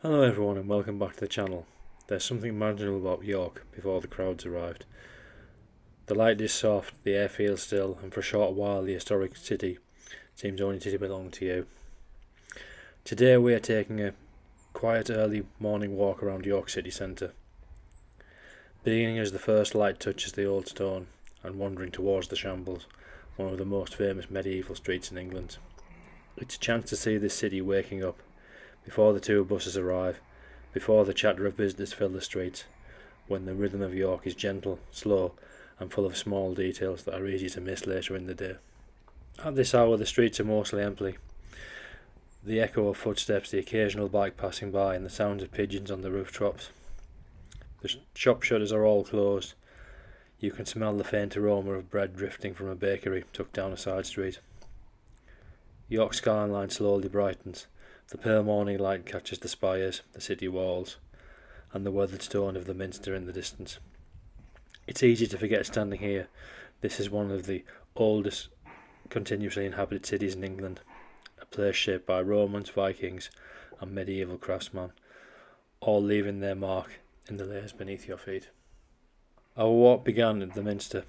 Hello everyone and welcome back to the channel. There's something magical about York before the crowds arrived. The light is soft, the air feels still, and for a short while the historic city seems only to belong to you. Today we are taking a quiet early morning walk around York city centre, beginning as the first light touches the old stone and wandering towards the Shambles, one of the most famous medieval streets in England. It's a chance to see this city waking up, before the two buses arrive, before the chatter of visitors fill the streets, when the rhythm of York is gentle, slow, and full of small details that are easy to miss later in the day. At this hour the streets are mostly empty. The echo of footsteps, the occasional bike passing by, and the sounds of pigeons on the rooftops. The shop shutters are all closed. You can smell the faint aroma of bread drifting from a bakery tucked down a side street. York skyline slowly brightens. The pale morning light catches the spires, the city walls, and the weathered stone of the Minster in the distance. It's easy to forget standing here. This is one of the oldest continuously inhabited cities in England, a place shaped by Romans, Vikings, and medieval craftsmen, all leaving their mark in the layers beneath your feet. Our walk began at the Minster,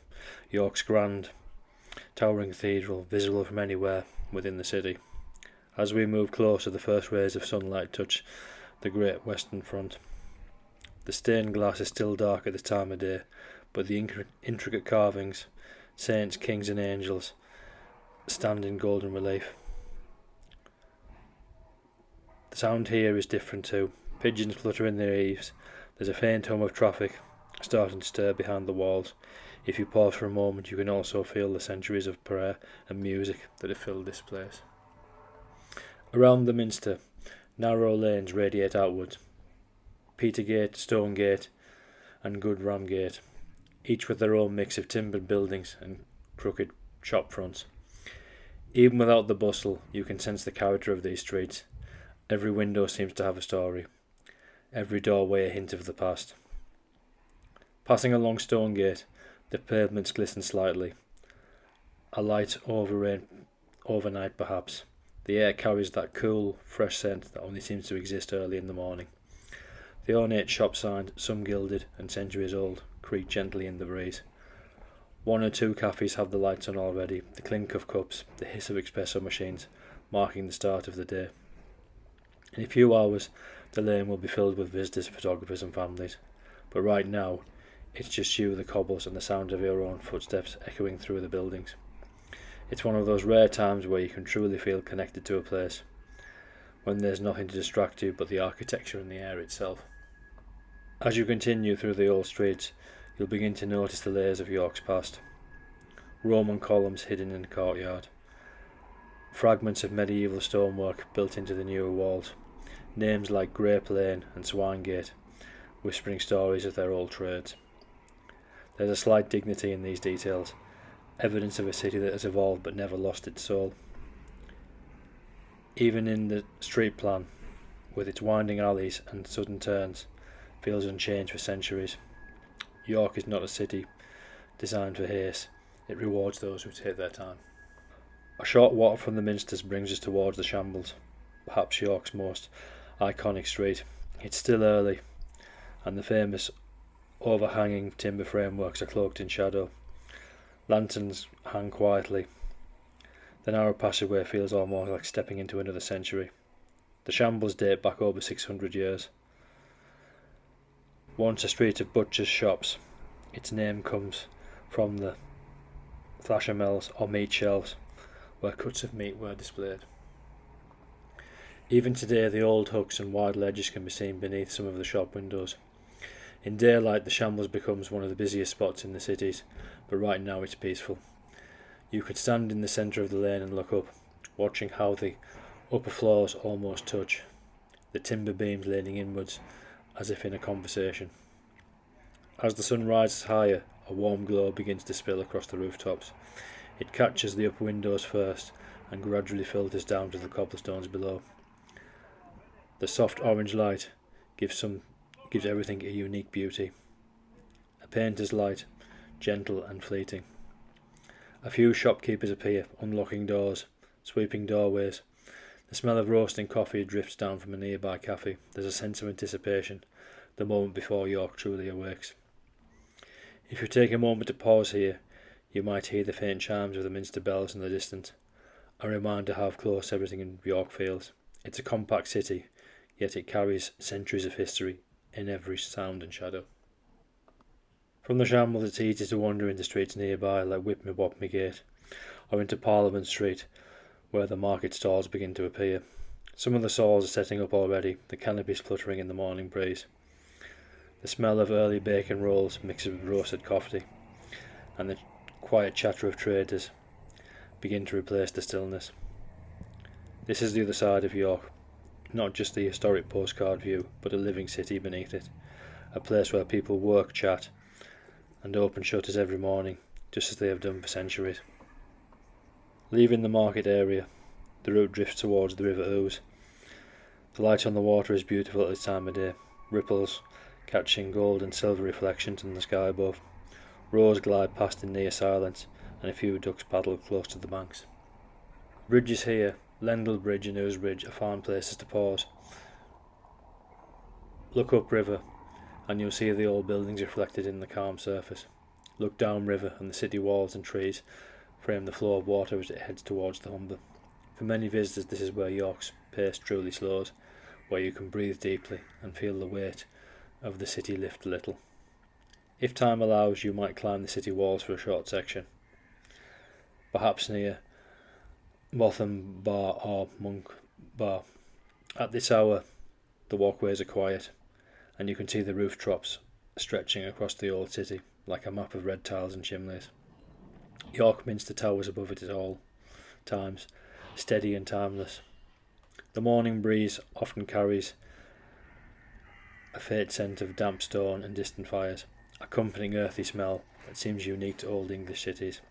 York's grand, towering cathedral, visible from anywhere within the city. As we move closer, the first rays of sunlight touch the great western front. The stained glass is still dark at this time of day, but the intricate carvings, saints, kings and angels, stand in golden relief. The sound here is different too. Pigeons flutter in their eaves. There's a faint hum of traffic starting to stir behind the walls. If you pause for a moment, you can also feel the centuries of prayer and music that have filled this place. Around the Minster, narrow lanes radiate outwards. Petergate, Stonegate and Goodramgate, each with their own mix of timbered buildings and crooked shop fronts. Even without the bustle, you can sense the character of these streets. Every window seems to have a story, every doorway a hint of the past. Passing along Stonegate, the pavements glisten slightly. A light overnight perhaps. The air carries that cool, fresh scent that only seems to exist early in the morning. The ornate shop signs, some gilded and centuries old, creak gently in the breeze. One or two cafes have the lights on already, the clink of cups, the hiss of espresso machines, marking the start of the day. In a few hours, the lane will be filled with visitors, photographers and families. But right now, it's just you, the cobbles, and the sound of your own footsteps echoing through the buildings. It's one of those rare times where you can truly feel connected to a place, when there's nothing to distract you but the architecture and the air itself. As you continue through the old streets, you'll begin to notice the layers of York's past. Roman columns hidden in the courtyard, fragments of medieval stonework built into the newer walls, names like Grape Lane and Swinegate, whispering stories of their old trades. There's a slight dignity in these details, evidence of a city that has evolved but never lost its soul. Even in the street plan, with its winding alleys and sudden turns, feels unchanged for centuries. York is not a city designed for haste, it rewards those who take their time. A short walk from the Minsters brings us towards the Shambles, perhaps York's most iconic street. It's still early, and the famous overhanging timber frameworks are cloaked in shadow. Lanterns hang quietly. The narrow passageway feels almost like stepping into another century. The Shambles date back over 600 years. Once a street of butchers' shops, its name comes from the thrasher mills or meat shelves, where cuts of meat were displayed. Even today the old hooks and wide ledges can be seen beneath some of the shop windows. In daylight the Shambles becomes one of the busiest spots in the cities, but right now it's peaceful. You could stand in the centre of the lane and look up, watching how the upper floors almost touch, the timber beams leaning inwards as if in a conversation. As the sun rises higher, a warm glow begins to spill across the rooftops. It catches the upper windows first and gradually filters down to the cobblestones below. The soft orange light gives everything a unique beauty. A painter's light, gentle and fleeting. A few shopkeepers appear, unlocking doors, sweeping doorways. The smell of roasting coffee drifts down from a nearby cafe. There's a sense of anticipation, the moment before York truly awakes. If you take a moment to pause here, you might hear the faint chimes of the Minster bells in the distance, a reminder how close everything in York feels. It's a compact city, yet it carries centuries of history in every sound and shadow. From the Shambles it's easy to wander into streets nearby like Whitmore-Gate, or into Parliament Street, where the market stalls begin to appear. Some of the stalls are setting up already, the canopies fluttering in the morning breeze. The smell of early bacon rolls mixes with roasted coffee, and the quiet chatter of traders begin to replace the stillness. This is the other side of York, not just the historic postcard view, but a living city beneath it, a place where people work, chat, and open shutters every morning, just as they have done for centuries. Leaving the market area, the route drifts towards the River Ouse. The light on the water is beautiful at this time of day, ripples catching gold and silver reflections in the sky above. Rows glide past in near silence, and a few ducks paddle close to the banks. Bridges here, Lendal Bridge and Ouse Bridge, are fine places to pause. Look up river, and you'll see the old buildings reflected in the calm surface. Look down river, and the city walls and trees frame the flow of water as it heads towards the Humber. For many visitors, this is where York's pace truly slows, where you can breathe deeply and feel the weight of the city lift a little. If time allows, you might climb the city walls for a short section, perhaps near Botham Bar or Monk Bar. At this hour, the walkways are quiet, and you can see the rooftops stretching across the old city like a map of red tiles and chimneys. York Minster towers above it at all times, steady and timeless. The morning breeze often carries a faint scent of damp stone and distant fires, a comforting earthy smell that seems unique to old English cities.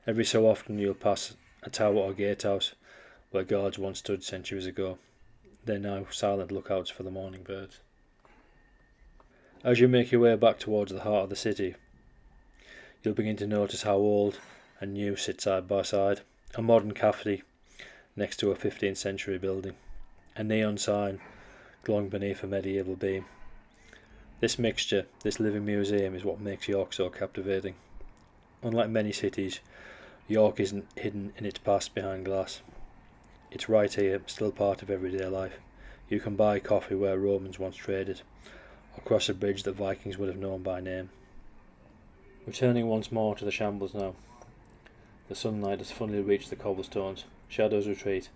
Every so often you'll pass a tower or gatehouse where guards once stood centuries ago. They're now silent lookouts for the morning birds. As you make your way back towards the heart of the city, you'll begin to notice how old and new sit side by side. A modern cafe next to a 15th century building, a neon sign glowing beneath a medieval beam. This mixture, this living museum, is what makes York so captivating. Unlike many cities, York isn't hidden in its past behind glass. It's right here, still part of everyday life. You can buy coffee where Romans once traded, or cross a bridge that Vikings would have known by name. Returning once more to the Shambles now. The sunlight has finally reached the cobblestones, shadows retreat,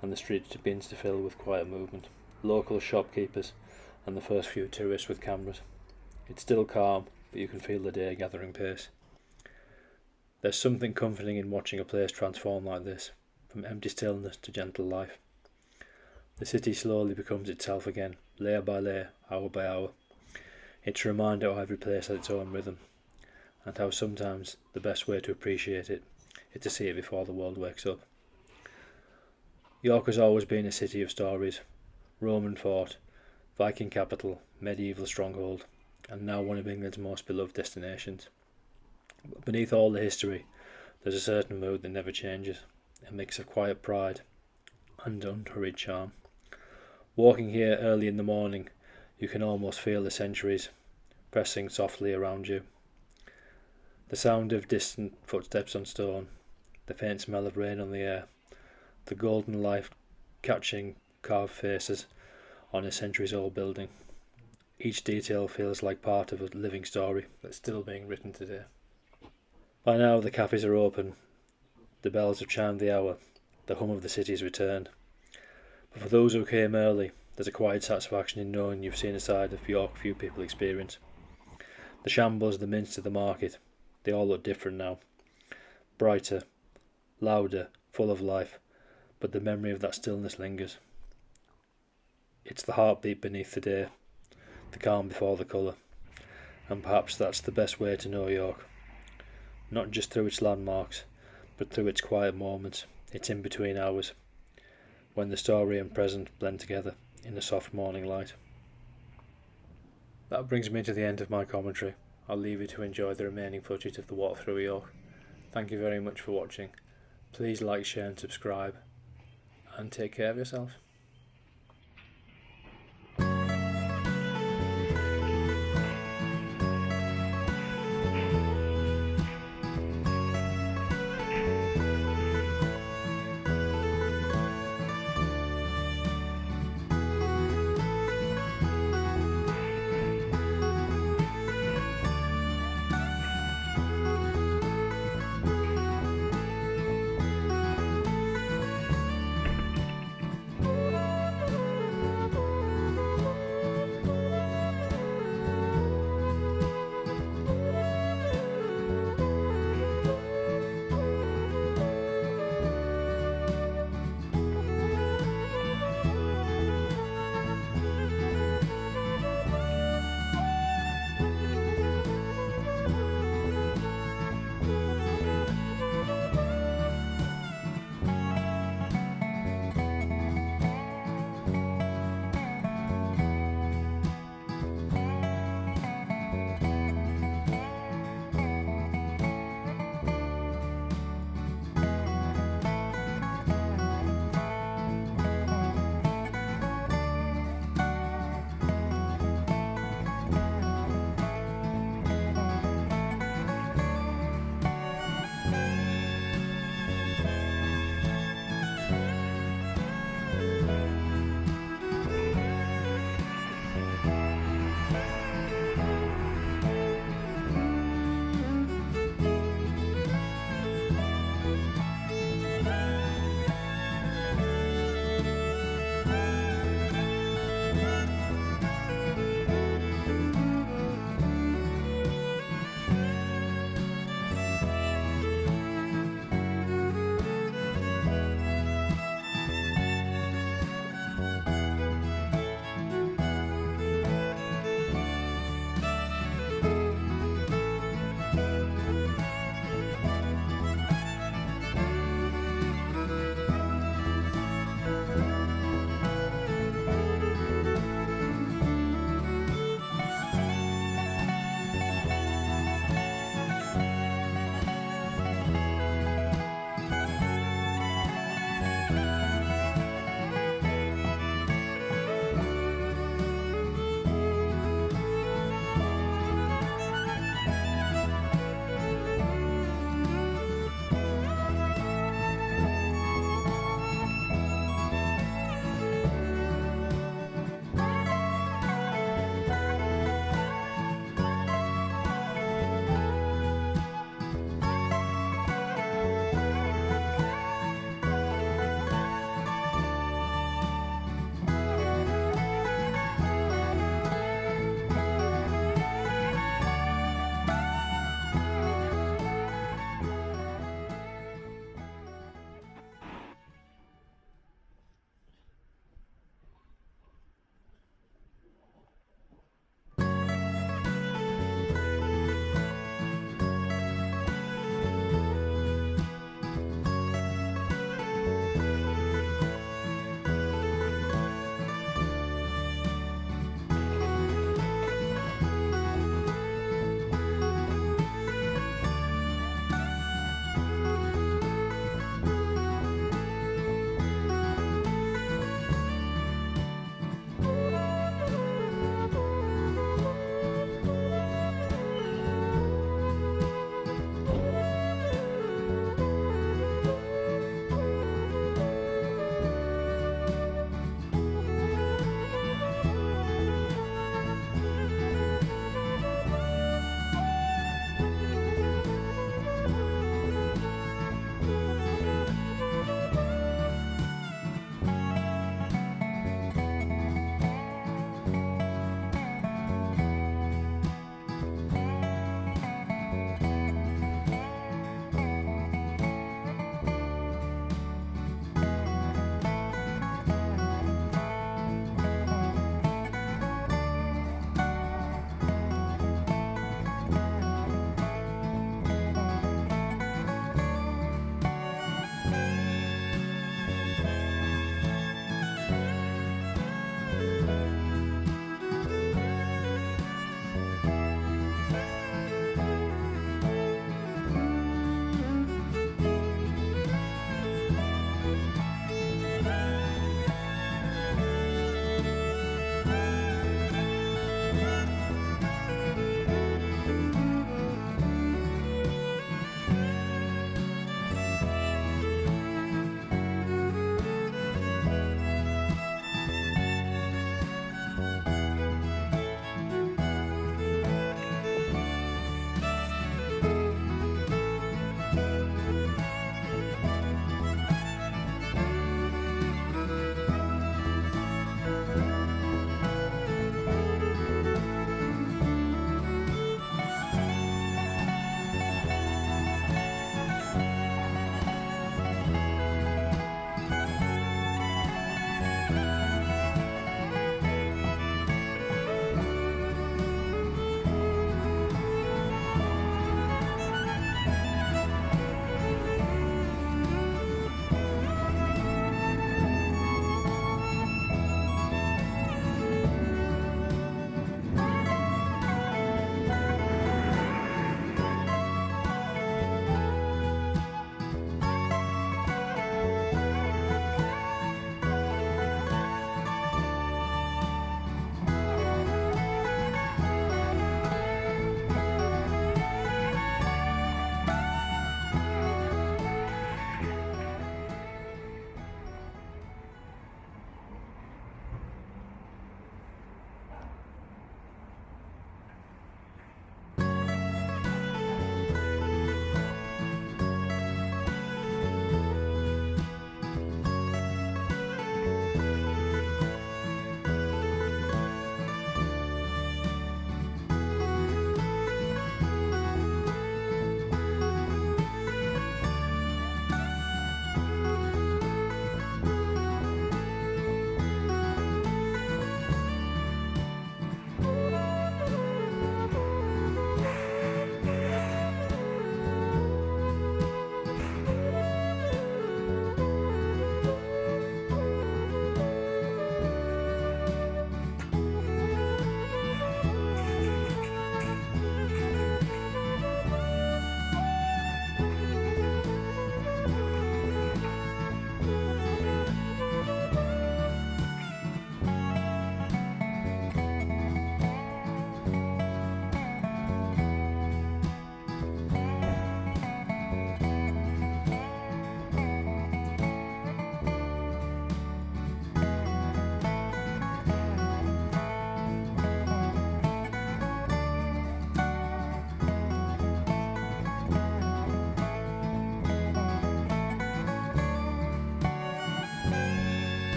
and the street begins to fill with quiet movement. Local shopkeepers and the first few tourists with cameras. It's still calm, but you can feel the day gathering pace. There's something comforting in watching a place transform like this, from empty stillness to gentle life. The city slowly becomes itself again, layer by layer, hour by hour. It's a reminder how every place has its own rhythm, and how sometimes the best way to appreciate it is to see it before the world wakes up. York has always been a city of stories. Roman fort, Viking capital, medieval stronghold, and now one of England's most beloved destinations. But beneath all the history, there's a certain mood that never changes, a mix of quiet pride and unhurried charm. Walking here early in the morning, you can almost feel the centuries pressing softly around you. The sound of distant footsteps on stone, the faint smell of rain on the air, the golden light catching carved faces on a centuries-old building. Each detail feels like part of a living story that's still being written today. By now the cafes are open, the bells have chimed the hour, the hum of the city has returned. But for those who came early, there's a quiet satisfaction in knowing you've seen a side of York few people experience. The Shambles, the Minster, the market, they all look different now. Brighter, louder, full of life, but the memory of that stillness lingers. It's the heartbeat beneath the day, the calm before the colour, and perhaps that's the best way to know York. Not just through its landmarks, but through its quiet moments, its in-between hours, when the story and present blend together in the soft morning light. That brings me to the end of my commentary. I'll leave you to enjoy the remaining footage of the walk through York. Thank you very much for watching. Please like, share and subscribe, and take care of yourself.